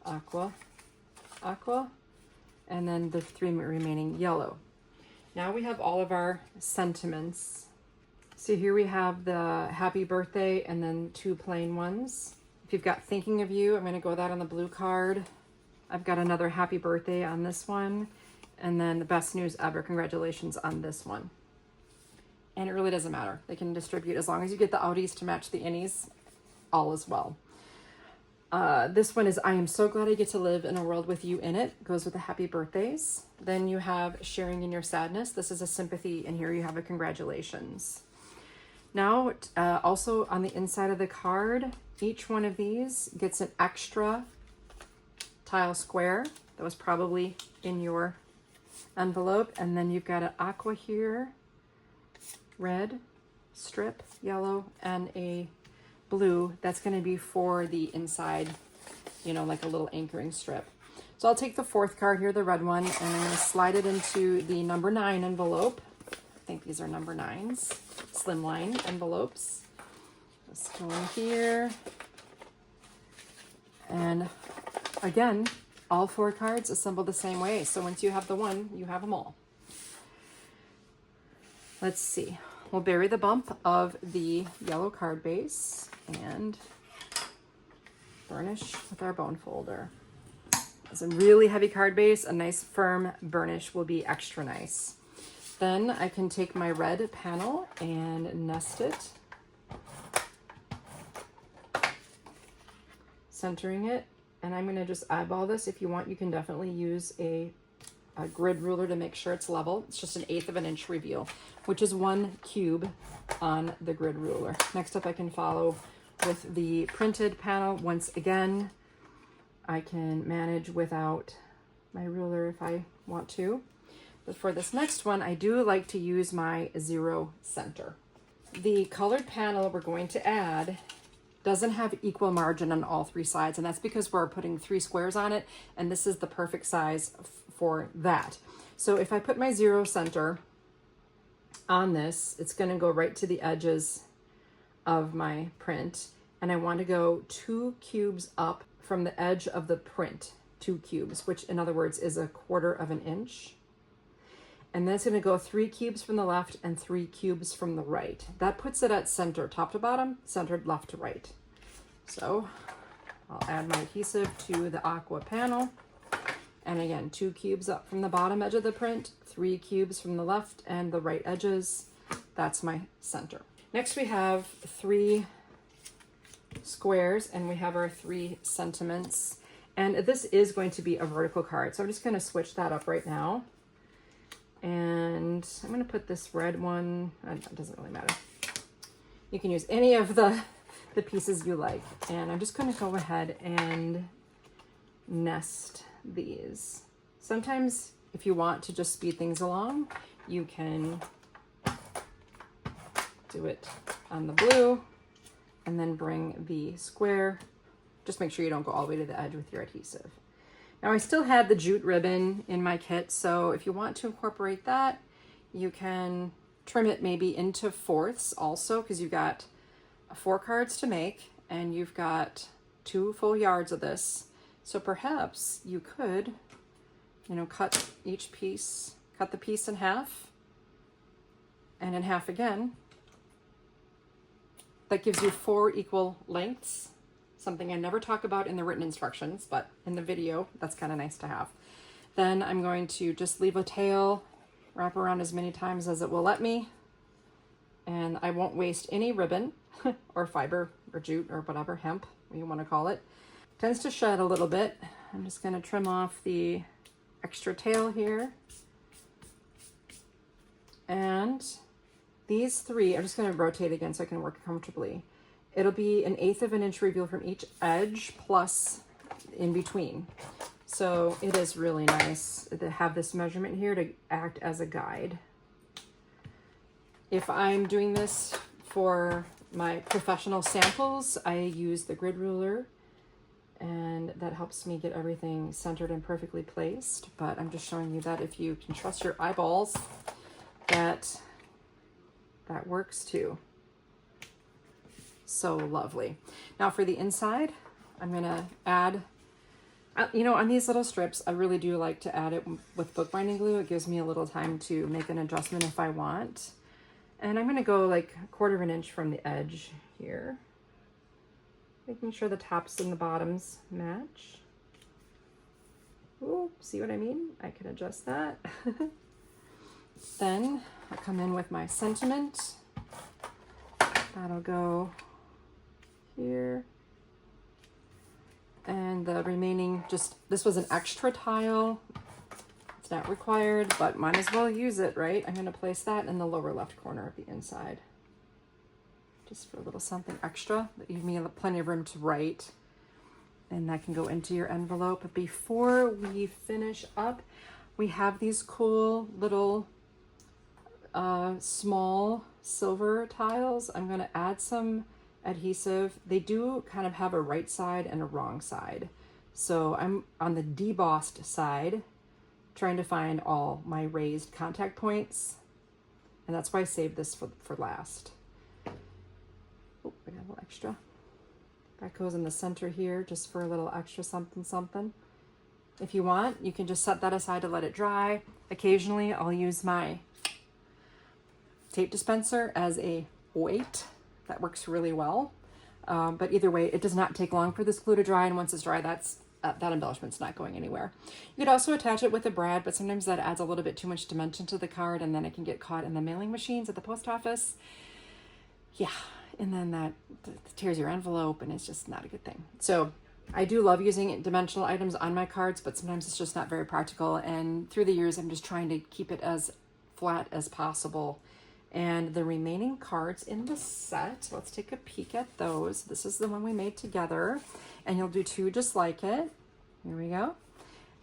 [SPEAKER 1] aqua, aqua, and then the 3 remaining yellow. Now we have all of our sentiments. So here we have the happy birthday and then 2 plain ones. If you've got thinking of you, I'm going to go that on the blue card. I've got another happy birthday on this one. And then the best news ever, congratulations on this one. And it really doesn't matter. They can distribute as long as you get the outies to match the innies, all is well. This one is I am so glad I get to live in a world with you in it. Goes with the happy birthdays. Then you have sharing in your sadness. This is a sympathy, and here you have a congratulations. Now, also on the inside of the card, each one of these gets an extra tile square that was probably in your envelope. And then you've got an aqua here, red strip, yellow, and a blue. That's going to be for the inside, you know, like a little anchoring strip. So I'll take the fourth card here, the red one, and I'm going to slide it into the number 9 envelope. I think these are number 9s, slimline envelopes. Let's go in here. And again, all 4 cards assemble the same way. So once you have the one, you have them all. Let's see. We'll bury the bump of the yellow card base and burnish with our bone folder. It's a really heavy card base. A nice firm burnish will be extra nice. Then I can take my red panel and nest it, centering it. And I'm going to just eyeball this. If you want, you can definitely use a grid ruler to make sure it's level. It's just 1/8 of an inch reveal, which is 1 cube on the grid ruler. Next up, I can follow with the printed panel. Once again, I can manage without my ruler if I want to. But for this next one, I do like to use my 0 center. The colored panel we're going to add doesn't have equal margin on all 3 sides, and that's because we're putting 3 squares on it, and this is the perfect size for that. So if I put my 0 center on this, it's going to go right to the edges of my print, and I want to go 2 cubes up from the edge of the print, 2 cubes, which in other words is 1/4 of an inch. And then it's going to go 3 cubes from the left and 3 cubes from the right. That puts it at center, top to bottom, centered left to right. So I'll add my adhesive to the aqua panel. And again, 2 cubes up from the bottom edge of the print, 3 cubes from the left and the right edges. That's my center. Next we have 3 squares, and we have our 3 sentiments. And this is going to be a vertical card. So I'm just going to switch that up right now. And I'm going to put this red one, it doesn't really matter. You can use any of the pieces you like. And I'm just going to go ahead and nest these. Sometimes if you want to just speed things along, you can do it on the blue and then bring the square. Just make sure you don't go all the way to the edge with your adhesive. Now I still had the jute ribbon in my kit, so if you want to incorporate that, you can trim it maybe into 4ths also, because you've got 4 cards to make and you've got 2 full yards of this. So perhaps you could, you know, cut each piece, cut the piece in half and in half again. That gives you 4 equal lengths. Something I never talk about in the written instructions, but in the video, that's kind of nice to have. Then I'm going to just leave a tail, wrap around as many times as it will let me, and I won't waste any ribbon or fiber or jute or whatever, hemp, what you want to call it. Tends to shed a little bit. I'm just going to trim off the extra tail here. And these 3, I'm just going to rotate again so I can work comfortably. It'll be 1/8 of an inch reveal from each edge plus in between. So it is really nice to have this measurement here to act as a guide. If I'm doing this for my professional samples, I use the grid ruler, and that helps me get everything centered and perfectly placed. But I'm just showing you that if you can trust your eyeballs, that works too. So lovely. Now for the inside, I'm gonna add, you know, on these little strips, I really do like to add it with bookbinding glue. It gives me a little time to make an adjustment if I want. And I'm gonna go like 1/4 of an inch from the edge here. making sure the tops and the bottoms match. Ooh, see what I mean? I can adjust that. Then I'll come in with my sentiment. That'll go here. And the remaining, this was an extra tile. It's not required, but might as well use it, right? I'm gonna place that in the lower left corner of the inside. Just for a little something extra that give me plenty of room to write. And that can go into your envelope. But before we finish up, we have these cool little small silver tiles. I'm gonna add some adhesive. They do kind of have a right side and a wrong side. So I'm on the debossed side, trying to find all my raised contact points. And that's why I saved this for last. Oh, I got a little extra. That goes in the center here, just for a little extra something, something. If you want, you can just set that aside to let it dry. Occasionally, I'll use my tape dispenser as a weight. That works really well. But either way, it does not take long for this glue to dry, and once it's dry, that embellishment's not going anywhere. You could also attach it with a brad, but sometimes that adds a little bit too much dimension to the card, and then it can get caught in the mailing machines at the post office. Yeah, and then that tears your envelope, and it's just not a good thing. So I do love using dimensional items on my cards, but sometimes it's just not very practical, and through the years, I'm just trying to keep it as flat as possible. And the remaining cards in the set, let's take a peek at those. This is the one we made together, and you'll do two just like it. Here we go.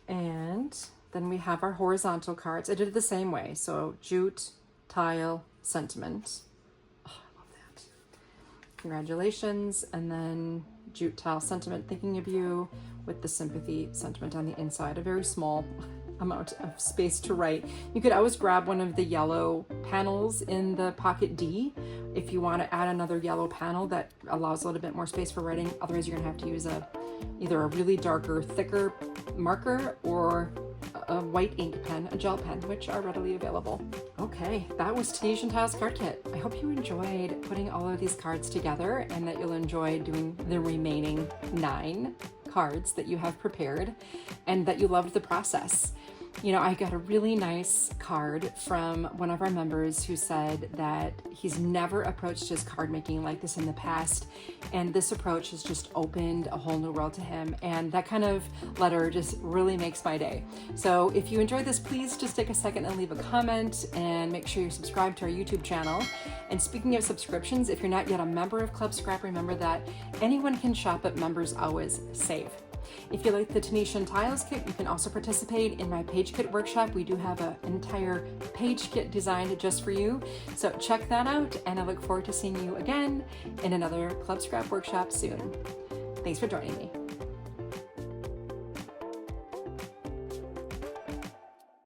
[SPEAKER 1] And then we have our horizontal cards. I did it the same way. So jute, tile, sentiment. Oh, I love that. Congratulations. And then jute, tile, sentiment, thinking of you, with the sympathy sentiment on the inside, a very small amount of space to write. You could always grab one of the yellow panels in the pocket D if you want to add another yellow panel that allows a little bit more space for writing. Otherwise, you're gonna have to use either a really darker, thicker marker or a white ink pen, a gel pen, which are readily available. Okay, that was Tunisian Tiles Card Kit. I hope you enjoyed putting all of these cards together, and that you'll enjoy doing the remaining 9 cards that you have prepared, and that you loved the process. You know, I got a really nice card from one of our members who said that he's never approached his card making like this in the past, and this approach has just opened a whole new world to him, and that kind of letter just really makes my day. So if you enjoyed this, please just take a second and leave a comment, and make sure you're subscribed to our YouTube channel. And speaking of subscriptions, if you're not yet a member of Club Scrap, remember that anyone can shop, but members always save. If you like the Tunisian Tiles Kit, you can also participate in my page kit workshop. We do have an entire page kit designed just for you. So check that out, and I look forward to seeing you again in another Club Scrap workshop soon. Thanks for joining me.